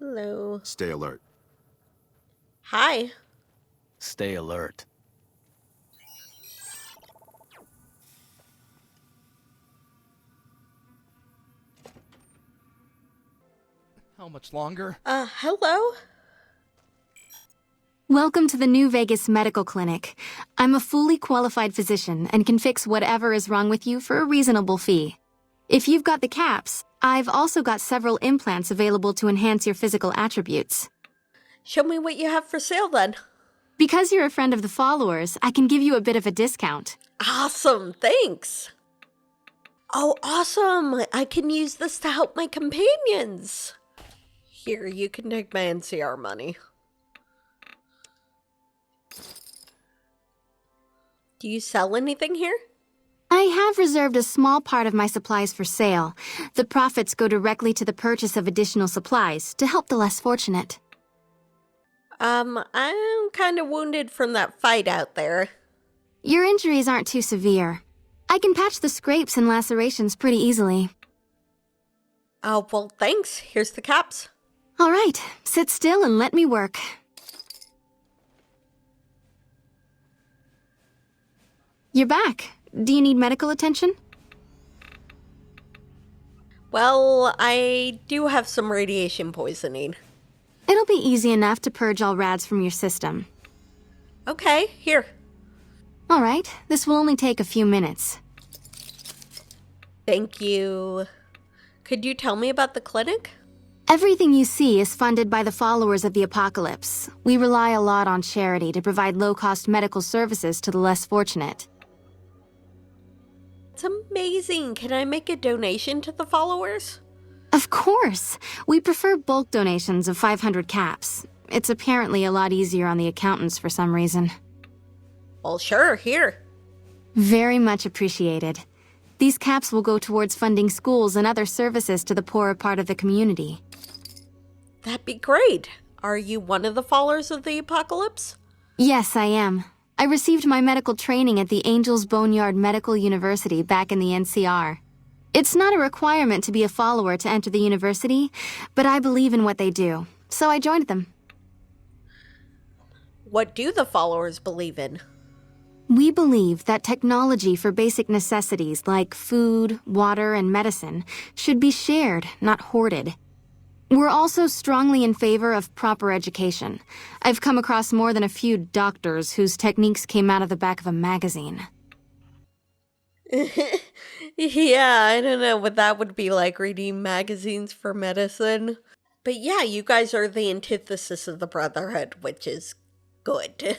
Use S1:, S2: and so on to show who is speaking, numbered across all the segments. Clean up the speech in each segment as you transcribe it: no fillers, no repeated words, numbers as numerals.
S1: Hello.
S2: Stay alert.
S1: Hi.
S3: Stay alert. How much longer?
S1: Hello?
S4: Welcome to the New Vegas Medical Clinic. I'm a fully qualified physician and can fix whatever is wrong with you for a reasonable fee. If you've got the caps, I've also got several implants available to enhance your physical attributes.
S1: Show me what you have for sale then.
S4: Because you're a friend of the followers, I can give you a bit of a discount.
S1: Awesome, thanks. Oh, awesome. I can use this to help my companions. Here, you can take my NCR money. Do you sell anything here?
S4: I have reserved a small part of my supplies for sale. The profits go directly to the purchase of additional supplies to help the less fortunate.
S1: I'm kind of wounded from that fight out there.
S4: Your injuries aren't too severe. I can patch the scrapes and lacerations pretty easily.
S1: Oh, well, thanks. Here's the caps.
S4: All right, sit still and let me work. You're back. Do you need medical attention?
S1: Well, I do have some radiation poisoning.
S4: It'll be easy enough to purge all rads from your system.
S1: Okay, here.
S4: All right, this will only take a few minutes.
S1: Thank you. Could you tell me about the clinic?
S4: Everything you see is funded by the followers of the apocalypse. We rely a lot on charity to provide low-cost medical services to the less fortunate.
S1: It's amazing. Can I make a donation to the followers?
S4: Of course! We prefer bulk donations of 500 caps. It's apparently a lot easier on the accountants for some reason.
S1: Well, sure, here.
S4: Very much appreciated. These caps will go towards funding schools and other services to the poorer part of the community.
S1: That'd be great. Are you one of the followers of the apocalypse?
S4: Yes, I am. I received my medical training at the Angels Boneyard Medical University back in the NCR. It's not a requirement to be a follower to enter the university, but I believe in what they do, so I joined them.
S1: What do the followers believe in?
S4: We believe that technology for basic necessities like food, water, and medicine should be shared, not hoarded. We're also strongly in favor of proper education. I've come across more than a few doctors whose techniques came out of the back of a magazine.
S1: Yeah, I don't know what that would be like, reading magazines for medicine. But yeah, you guys are the antithesis of the Brotherhood, which is good.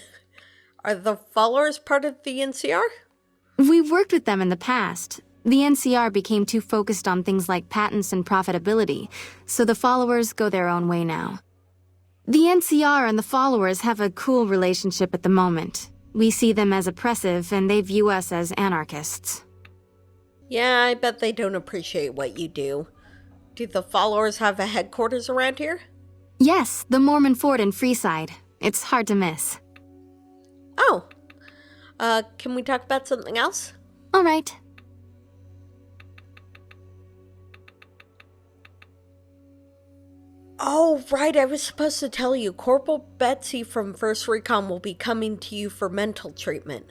S1: Are the followers part of the NCR?
S4: We've worked with them in the past. The NCR became too focused on things like patents and profitability, so the followers go their own way now. The NCR and the followers have a cool relationship at the moment. We see them as oppressive, and they view us as anarchists.
S1: Yeah, I bet they don't appreciate what you do. Do the followers have a headquarters around here?
S4: Yes, the Mormon Fort in Freeside. It's hard to miss.
S1: Oh. Can we talk about something else?
S4: All right.
S1: Oh, right, I was supposed to tell you. Corporal Betsy from First Recon will be coming to you for mental treatment.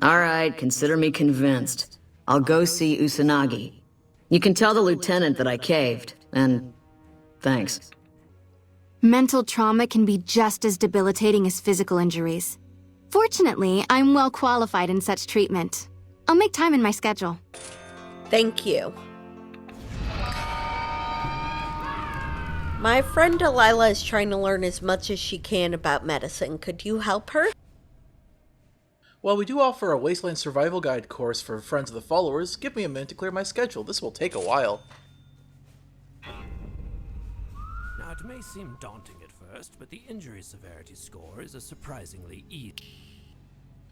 S5: All right, consider me convinced. I'll go see Usanagi. You can tell the lieutenant that I caved, and thanks.
S4: Mental trauma can be just as debilitating as physical injuries. Fortunately, I'm well qualified in such treatment. I'll make time in my schedule.
S1: Thank you. My friend Delilah is trying to learn as much as she can about medicine. Could you help her?
S6: While we do offer a Wasteland Survival Guide course for Friends of the Followers, give me a minute to clear my schedule. This will take a while.
S7: Now, it may seem daunting at first, but the injury severity score is a surprisingly easy.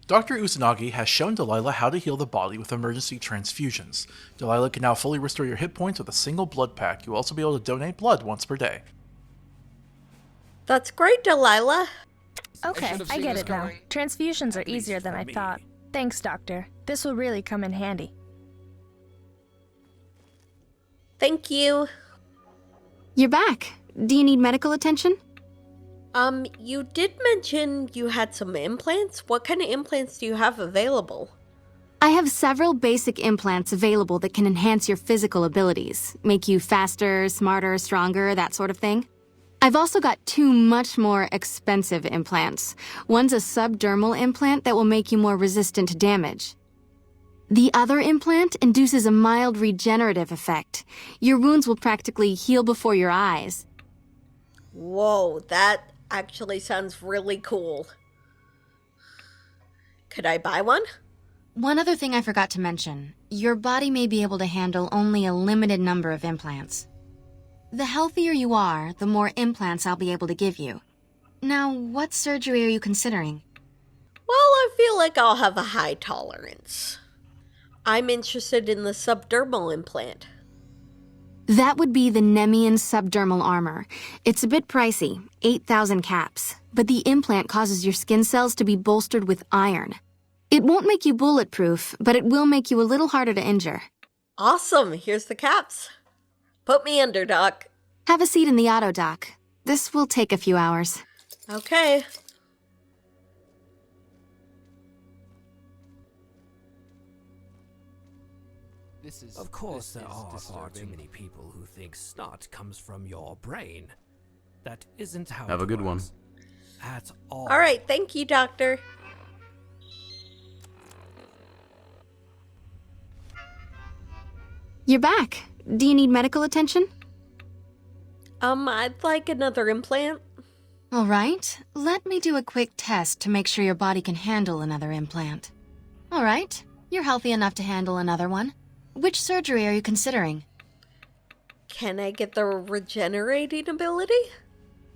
S6: Dr. Usanagi has shown Delilah how to heal the body with emergency transfusions. Delilah can now fully restore your hit points with a single blood pack. You'll also be able to donate blood once per day.
S1: That's great, Delilah.
S8: Okay, I get it now. Transfusions are easier than I thought. Thanks, Doctor. This will really come in handy.
S1: Thank you.
S4: You're back. Do you need medical attention?
S1: You did mention you had some implants. What kind of implants do you have available?
S4: I have several basic implants available that can enhance your physical abilities, make you faster, smarter, stronger, that sort of thing. I've also got 2 much more expensive implants. One's a subdermal implant that will make you more resistant to damage. The other implant induces a mild regenerative effect. Your wounds will practically heal before your eyes.
S1: Whoa, that actually sounds really cool. Could I buy one?
S4: One other thing I forgot to mention. Your body may be able to handle only a limited number of implants. The healthier you are, the more implants I'll be able to give you. Now, what surgery are you considering?
S1: Well, I feel like I'll have a high tolerance. I'm interested in the subdermal implant.
S4: That would be the Nemean subdermal armor. It's a bit pricey, 8,000 caps, but the implant causes your skin cells to be bolstered with iron. It won't make you bulletproof, but it will make you a little harder to injure.
S1: Awesome, here's the caps. Put me under, Doc.
S4: Have a seat in the auto dock. This will take a few hours.
S1: Okay.
S7: Of course, there are far too many people who think snot comes from your brain. That isn't how
S2: Have a good one.
S7: At all.
S1: All right, thank you, Doctor.
S4: You're back. Do you need medical attention?
S1: I'd like another implant.
S4: All right. Let me do a quick test to make sure your body can handle another implant. All right. You're healthy enough to handle another one. Which surgery are you considering?
S1: Can I get the regenerating ability?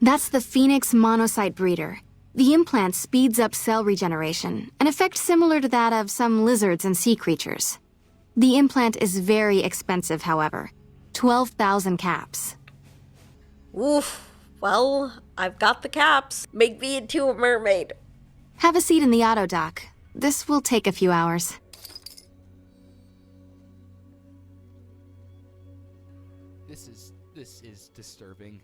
S4: That's the Phoenix monocyte breeder. The implant speeds up cell regeneration, an effect similar to that of some lizards and sea creatures. The implant is very expensive, however. 12,000 caps.
S1: Oof. Well, I've got the caps. Make me into a mermaid.
S4: Have a seat in the auto dock. This will take a few hours.
S3: This is disturbing.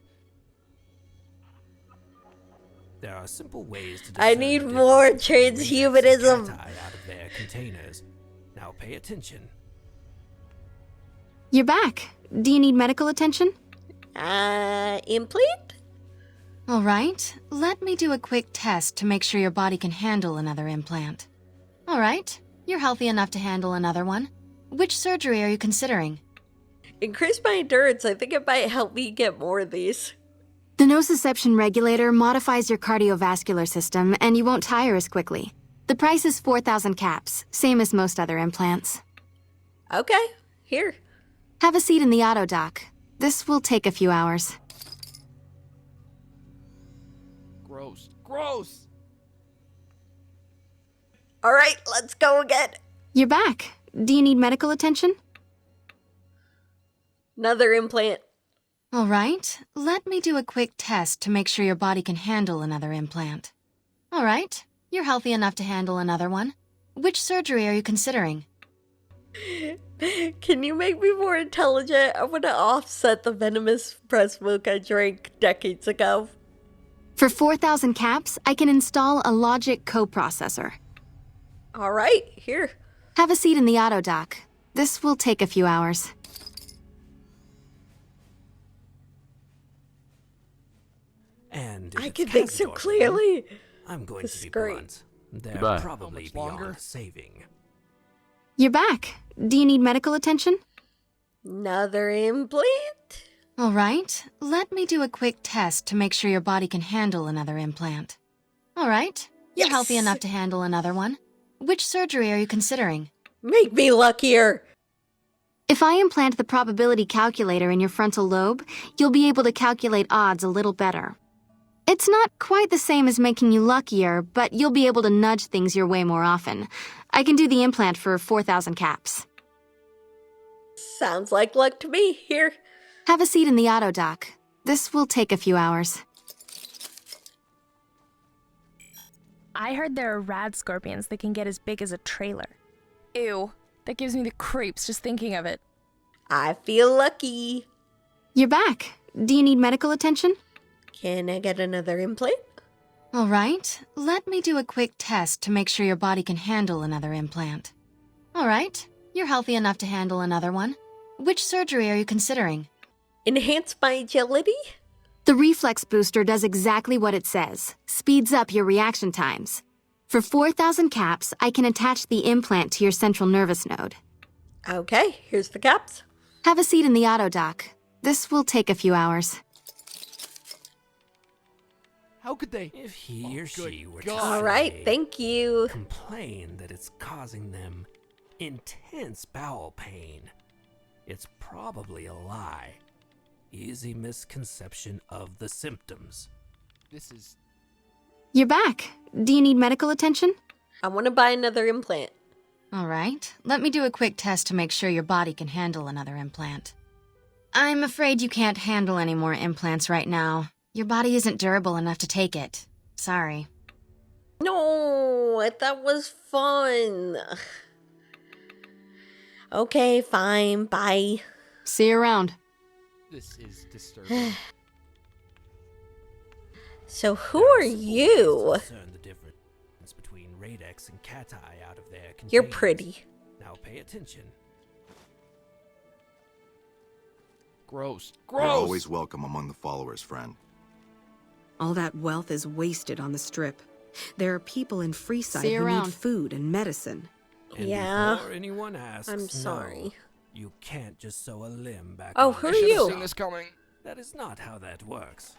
S7: There are simple ways to
S1: I
S7: discern
S1: need
S7: the
S1: more
S7: difference between
S1: transhumanism.
S7: Rex and Cati out of their containers. Now pay attention.
S4: You're back. Do you need medical attention?
S1: Implant?
S4: All right. Let me do a quick test to make sure your body can handle another implant. All right. You're healthy enough to handle another one. Which surgery are you considering?
S1: Increase my endurance. I think it might help me get more of these.
S4: The nociception regulator modifies your cardiovascular system, and you won't tire as quickly. The price is 4,000 caps, same as most other implants.
S1: Okay, here.
S4: Have a seat in the auto dock. This will take a few hours.
S3: Gross. Gross!
S1: All right, let's go again.
S4: You're back. Do you need medical attention?
S1: Another implant.
S4: All right. Let me do a quick test to make sure your body can handle another implant. All right. You're healthy enough to handle another one. Which surgery are you considering?
S1: Can you make me more intelligent? I want to offset the venomous breast milk I drank decades ago.
S4: For 4,000 caps, I can install a logic coprocessor.
S1: All right, here.
S4: Have a seat in the auto dock. This will take a few hours.
S7: And if
S1: I
S7: it's
S1: can think so
S7: Cazador,
S1: clearly.
S7: I'm going
S1: This
S7: to
S1: is
S7: be
S1: great.
S7: blunt. They're
S2: Goodbye.
S7: probably
S3: How much
S7: beyond
S3: longer?
S7: saving.
S4: You're back. Do you need medical attention?
S1: Another implant?
S4: All right. Let me do a quick test to make sure your body can handle another implant. All right. You're
S1: Yes.
S4: healthy enough to handle another one. Which surgery are you considering?
S1: Make me luckier.
S4: If I implant the probability calculator in your frontal lobe, you'll be able to calculate odds a little better. It's not quite the same as making you luckier, but you'll be able to nudge things your way more often. I can do the implant for 4,000 caps.
S1: Sounds like luck to me. Here.
S4: Have a seat in the auto dock. This will take a few hours.
S8: I heard there are rad scorpions that can get as big as a trailer. Ew. That gives me the creeps just thinking of it.
S1: I feel lucky.
S4: You're back. Do you need medical attention?
S1: Can I get another implant?
S4: All right, let me do a quick test to make sure your body can handle another implant. All right, you're healthy enough to handle another one. Which surgery are you considering?
S1: Enhance my agility?
S4: The reflex booster does exactly what it says. Speeds up your reaction times. For 4,000 caps, I can attach the implant to your central nervous node.
S1: Okay, here's the caps.
S4: Have a seat in the auto dock. This will take a few hours.
S3: How could they?
S7: If he or she were
S3: God.
S7: to
S1: All right,
S7: say,
S1: thank you.
S7: complain that it's causing them intense bowel pain, it's probably a lie. Easy misconception of the symptoms.
S3: This is...
S4: You're back. Do you need medical attention?
S1: I want to buy another implant.
S4: All right, let me do a quick test to make sure your body can handle another implant. I'm afraid you can't handle any more implants right now. Your body isn't durable enough to take it. Sorry.
S1: No, that was fun. Okay, fine, bye.
S4: See you around.
S3: This is disturbing.
S1: So who are you?
S7: Discern the difference between Radex and Cat Eye out of their
S1: You're
S7: containers.
S1: pretty.
S7: Now pay attention.
S3: Gross.
S2: You're
S3: Gross!
S2: always welcome among the followers, friend.
S9: All that wealth is wasted on the Strip. There are people in Freeside
S4: See you
S9: who
S4: around.
S9: need food and medicine.
S7: And
S1: Yeah.
S7: before anyone asks,
S1: I'm
S7: no,
S1: sorry.
S7: you can't just sew a limb back
S1: Oh,
S7: on
S1: who
S7: your
S1: are
S3: Should've
S1: you?
S3: seen this coming.
S7: That is not how that works.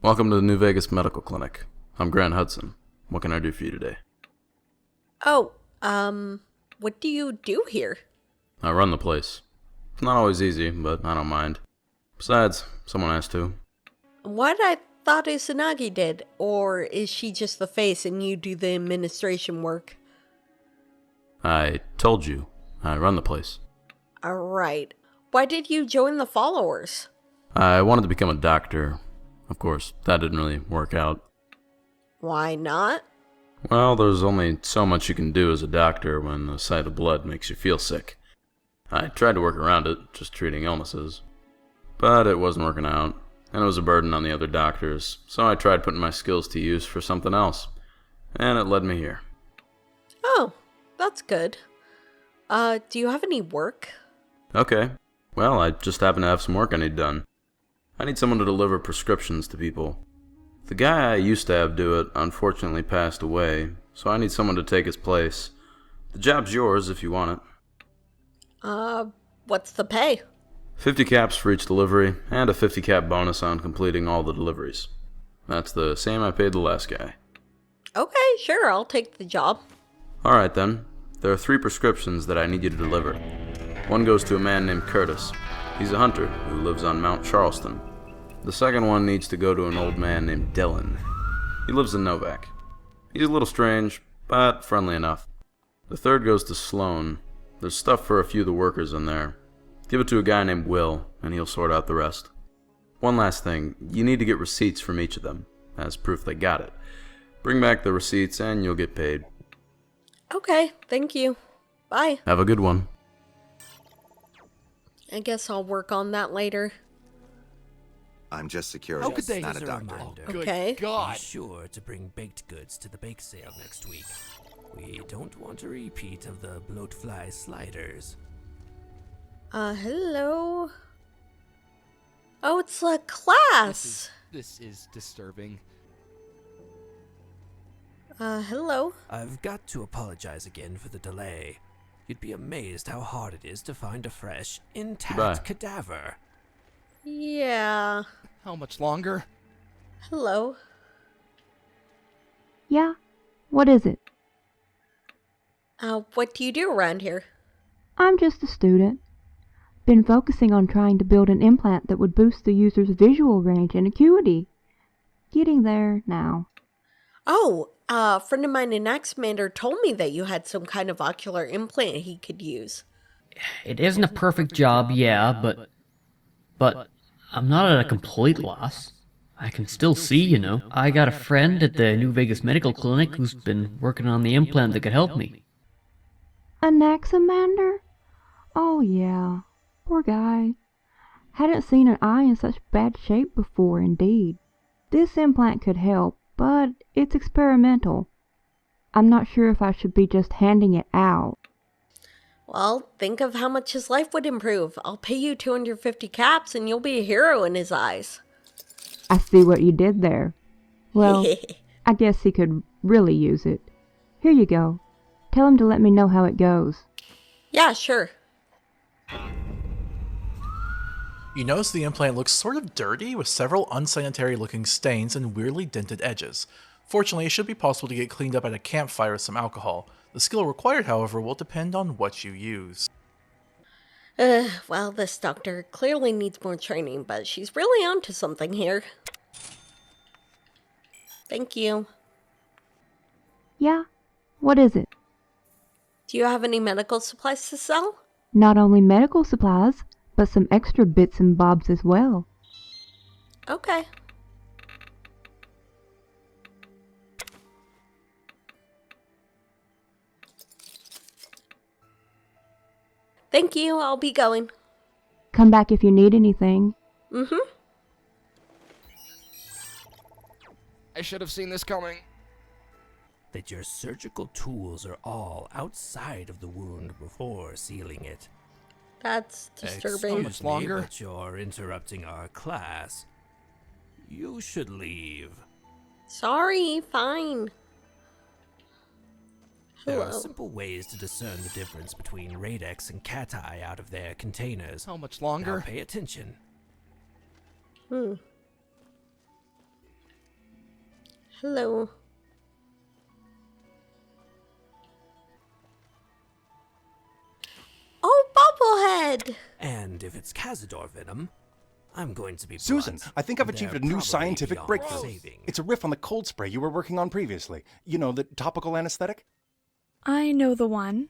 S10: Welcome to the New Vegas Medical Clinic. I'm Grant Hudson. What can I do for you today?
S1: Oh, what do you do here?
S10: I run the place. It's not always easy, but I don't mind. Besides, someone has to.
S1: What I thought Usanagi did, or is she just the face and you do the administration work?
S10: I told you, I run the place.
S1: Alright. Why did you join the followers?
S10: I wanted to become a doctor. Of course, that didn't really work out.
S1: Why not?
S10: Well, there's only so much you can do as a doctor when the sight of blood makes you feel sick. I tried to work around it, just treating illnesses. But it wasn't working out, and it was a burden on the other doctors, so I tried putting my skills to use for something else. And it led me here.
S1: Oh, that's good. Do you have any work?
S10: Okay. Well, I just happen to have some work I need done. I need someone to deliver prescriptions to people. The guy I used to have do it unfortunately passed away, so I need someone to take his place. The job's yours if you want it.
S1: What's the pay?
S10: 50 caps for each delivery, and a 50 cap bonus on completing all the deliveries. That's the same I paid the last guy.
S1: Okay, sure, I'll take the job.
S10: Alright then. There are 3 prescriptions that I need you to deliver. One goes to a man named Curtis. He's a hunter who lives on Mount Charleston. The second one needs to go to an old man named Dylan. He lives in Novak. He's a little strange, but friendly enough. The third goes to Sloan. There's stuff for a few of the workers in there. Give it to a guy named Will, and he'll sort out the rest. One last thing, you need to get receipts from each of them, as proof they got it. Bring back the receipts and you'll get paid.
S1: Okay, thank you. Bye.
S10: Have a good one.
S1: I guess I'll work on that later.
S2: I'm just security,
S3: How could they?
S2: not a
S7: As a
S2: doctor.
S7: reminder,
S3: Good
S1: Okay.
S3: God.
S7: be sure to bring baked goods to the bake sale next week. We don't want a repeat of the bloatfly sliders.
S1: Hello? Oh, it's a class!
S3: This is disturbing.
S1: Hello?
S7: I've got to apologize again for the delay. You'd be amazed how hard it is to find a fresh, intact
S10: Goodbye.
S7: cadaver.
S1: Yeah.
S3: How much longer?
S1: Hello?
S11: Yeah? What is it?
S1: What do you do around here?
S11: I'm just a student. Been focusing on trying to build an implant that would boost the user's visual range and acuity. Getting there now.
S1: Oh, a friend of mine in Axmander told me that you had some kind of ocular implant he could use.
S12: It isn't a perfect job, yeah, but I'm not at a complete loss. I can still see, you know. I got a friend at the New Vegas Medical Clinic who's been working on the implant that could help me.
S11: Anaximander? Oh yeah, poor guy. Hadn't seen an eye in such bad shape before, indeed. This implant could help, but it's experimental. I'm not sure if I should be just handing it out.
S1: Well, think of how much his life would improve. I'll pay you 250 caps and you'll be a hero in his eyes.
S11: I see what you did there. Well, I guess he could really use it. Here you go. Tell him to let me know how it goes.
S1: Yeah, sure.
S6: You notice the implant looks sort of dirty, with several unsanitary looking stains and weirdly dented edges. Fortunately, it should be possible to get cleaned up at a campfire with some alcohol. The skill required, however, will depend on what you use.
S1: Well, this doctor clearly needs more training, but she's really onto something here. Thank you.
S11: Yeah? What is it?
S1: Do you have any medical supplies to sell?
S11: Not only medical supplies, but some extra bits and bobs as well.
S1: Okay. Thank you, I'll be going.
S11: Come back if you need anything.
S1: Mm-hmm.
S3: I should have seen this coming.
S7: That your surgical tools are all outside of the wound before sealing it.
S1: That's disturbing.
S7: Excuse me, but you're interrupting our class. You should leave.
S1: Sorry, fine.
S7: There
S1: Hello.
S7: are simple ways to discern the difference between Radex and Cat-Eye out of their containers.
S3: How much longer?
S7: Now pay attention.
S1: Hello. Oh, Bobblehead!
S7: And if it's Cazador venom, I'm going to be
S13: Susan,
S7: blunt.
S13: I think I've achieved a new scientific breakthrough.
S7: Saving.
S13: It's a riff on the cold spray you were working on previously. You know, the topical anesthetic?
S8: I know the one.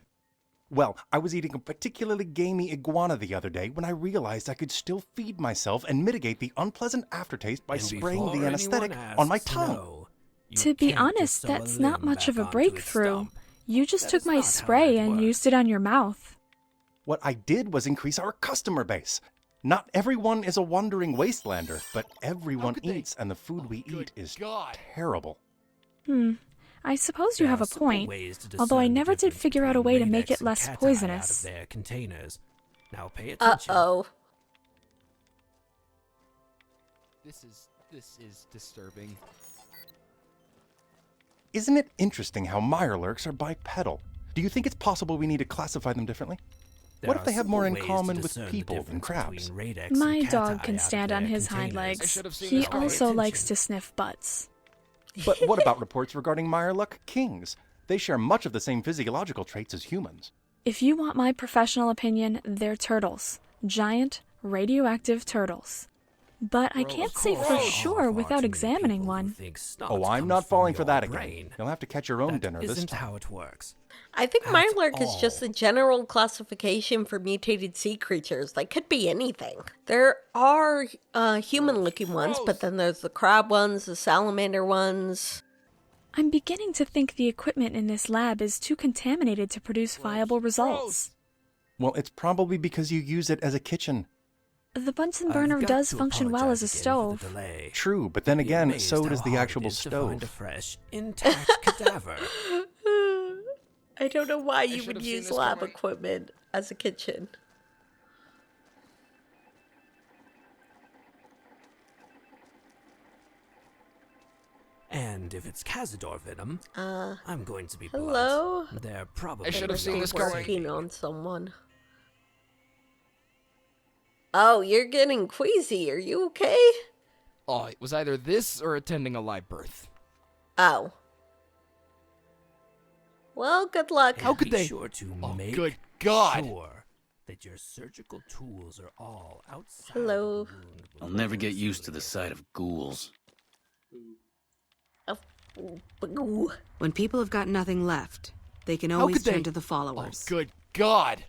S13: Well, I was eating a particularly gamey iguana the other day when I realized I could still feed myself and mitigate the unpleasant aftertaste by
S7: And
S13: spraying
S7: before
S13: the anesthetic
S7: anyone
S13: on my
S7: asks,
S13: tongue.
S7: no, you
S8: To be
S7: can't
S8: honest,
S7: just sew a
S8: that's not
S7: limb
S8: much of
S7: back
S8: a
S7: onto its
S8: breakthrough.
S7: stump.
S8: You just
S7: That
S8: took
S7: is
S8: my
S7: not how
S8: spray
S7: that
S8: and
S7: works.
S8: used it on your mouth.
S13: What I did was increase our customer base. Not everyone is a wandering wastelander, but everyone eats, and the food we eat is terrible.
S8: I suppose you
S7: There
S8: have
S7: are
S8: a
S7: simple
S8: point,
S7: ways to
S8: although I
S7: discern the
S8: never did
S7: difference
S8: figure out a
S7: between
S8: way to make
S7: Radex
S8: it
S7: and
S8: less
S7: Cat-Eye
S8: poisonous.
S7: Out of their containers. Now pay attention.
S1: Uh-oh.
S3: This is disturbing.
S13: Isn't it interesting how Mirelurks are bipedal? Do you think it's possible we need to classify them differently?
S7: There
S13: What if
S7: are
S13: they have more in
S7: simple ways to
S13: common with
S7: discern the
S13: people than
S7: difference
S13: crabs?
S7: between Radex
S8: My
S7: and
S8: dog
S7: Cat-Eye
S8: can
S7: out of
S8: stand on
S7: their
S8: his hind
S7: containers.
S8: legs.
S3: seen
S8: He
S3: this coming.
S8: also likes
S7: Attention.
S8: to sniff butts.
S13: But what about reports regarding Mirelurk kings? They share much of the same physiological traits as humans.
S8: If you want my professional opinion, they're turtles. Giant, radioactive turtles. But I can't say for sure without examining one.
S13: Oh, I'm not falling for that again. You'll have to catch your own dinner this
S7: Isn't
S13: time.
S7: how it works.
S1: I think
S7: That's
S1: Mirelurk is just a general classification for mutated sea creatures. They could be anything. There are human-looking ones, but then there's the crab ones, the salamander ones.
S8: I'm beginning to think the equipment in this lab is too contaminated to produce viable results.
S13: Well, it's probably because you use it as a kitchen.
S8: The Bunsen
S7: I've
S8: burner
S7: got
S8: does
S7: to
S8: function well as a
S7: apologize again for the
S8: stove.
S7: delay.
S13: True, but then
S7: You'd be
S13: again,
S7: amazed
S13: so
S7: how
S13: does the
S7: hard
S13: actual
S7: it is to find a
S13: stove.
S7: fresh, intact cadaver.
S1: I don't know why you
S3: should
S1: would
S3: have seen
S1: use
S3: this
S1: lab
S3: coming.
S1: equipment as a kitchen.
S7: And if it's Cazador venom, I'm going to be
S1: hello?
S7: blunt. They're probably
S3: I should have seen this
S1: Working
S3: coming.
S1: on someone. Oh, you're getting queasy. Are you okay?
S3: Oh, it was either this or attending a live birth.
S1: Oh. Well, good luck.
S3: How could
S7: be
S3: they?
S7: Sure to
S3: Oh,
S7: make
S3: good God.
S7: sure that your surgical tools are all outside.
S1: Hello.
S7: Of the wound
S14: I'll never get used to the sight of ghouls.
S1: Ooh.
S9: When people have got nothing left, they can
S3: How
S9: always
S3: could they?
S9: turn to the
S3: Oh,
S9: followers.
S3: good God.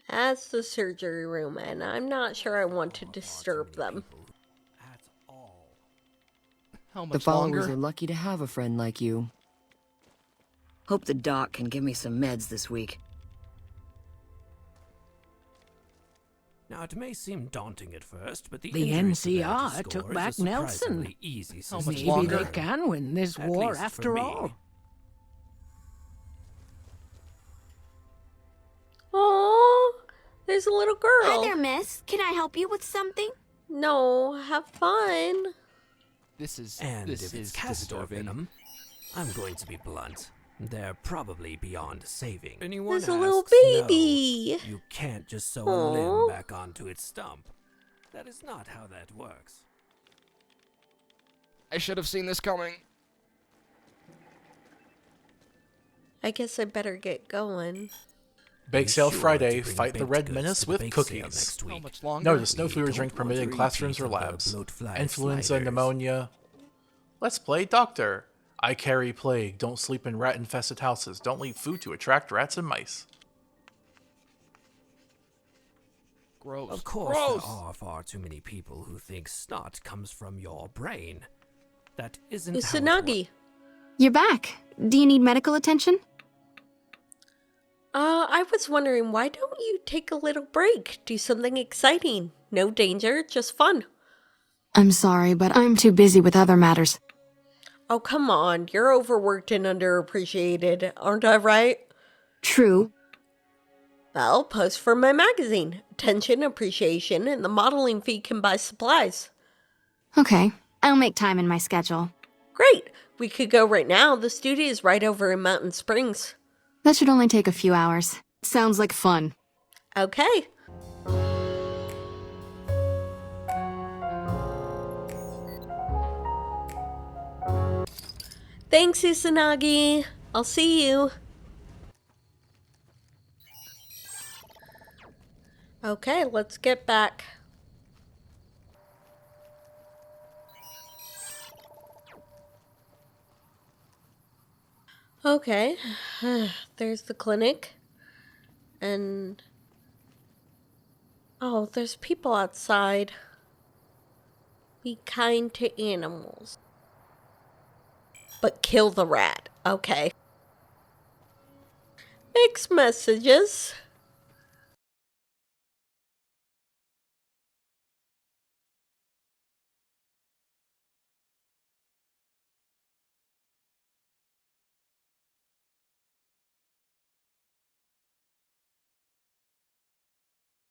S1: That's the surgery room, and I'm not sure I want to disturb them.
S7: at all.
S3: How much
S5: The followers
S3: longer?
S5: are lucky to have a friend like you. Hope the doc can give me some meds this week.
S7: Now, it may seem daunting at first, but the
S15: NCR took back Nelson.
S7: Easy
S15: Maybe they can win this war after all.
S1: Oh, there's a little girl.
S4: Hi there, miss. Can I help you with something?
S1: No, have fun.
S3: This is
S7: if it's castor venom, I'm going to be blunt. They're probably beyond saving. Anyone
S1: There's a little
S7: asks,
S1: baby.
S7: No, you can't just sew a limb back onto its stump. That is not how that works.
S3: I should have seen this coming.
S1: I guess I better get going.
S6: Bake Sale Friday, fight the Red Menace with cookies.
S3: How much longer?
S6: Notice no food or drink permitted in classrooms or labs. Influenza, pneumonia. Let's play doctor. I carry plague. Don't sleep in rat-infested houses. Don't leave food to attract rats and mice.
S3: Gross.
S7: Of course, there are far too many people who think snot comes from your brain. That isn't how it
S1: Usanagi.
S4: You're back. Do you need medical attention?
S1: I was wondering, why don't you take a little break? Do something exciting. No danger, just fun.
S4: I'm sorry, but I'm too busy with other matters.
S1: Oh, come on. You're overworked and underappreciated, aren't I right?
S4: True.
S1: Well, post for my magazine. Attention, appreciation, and the modeling fee can buy supplies.
S4: Okay, I'll make time in my schedule.
S1: Great. We could go right now. The studio is right over in Mountain Springs.
S4: That should only take a few hours. Sounds like fun.
S1: Okay. Thanks, Usanagi. I'll see you. Okay, let's get back. Okay, there's the clinic. And... oh, there's people outside. Be kind to animals. But kill the rat. Okay. Mixed messages.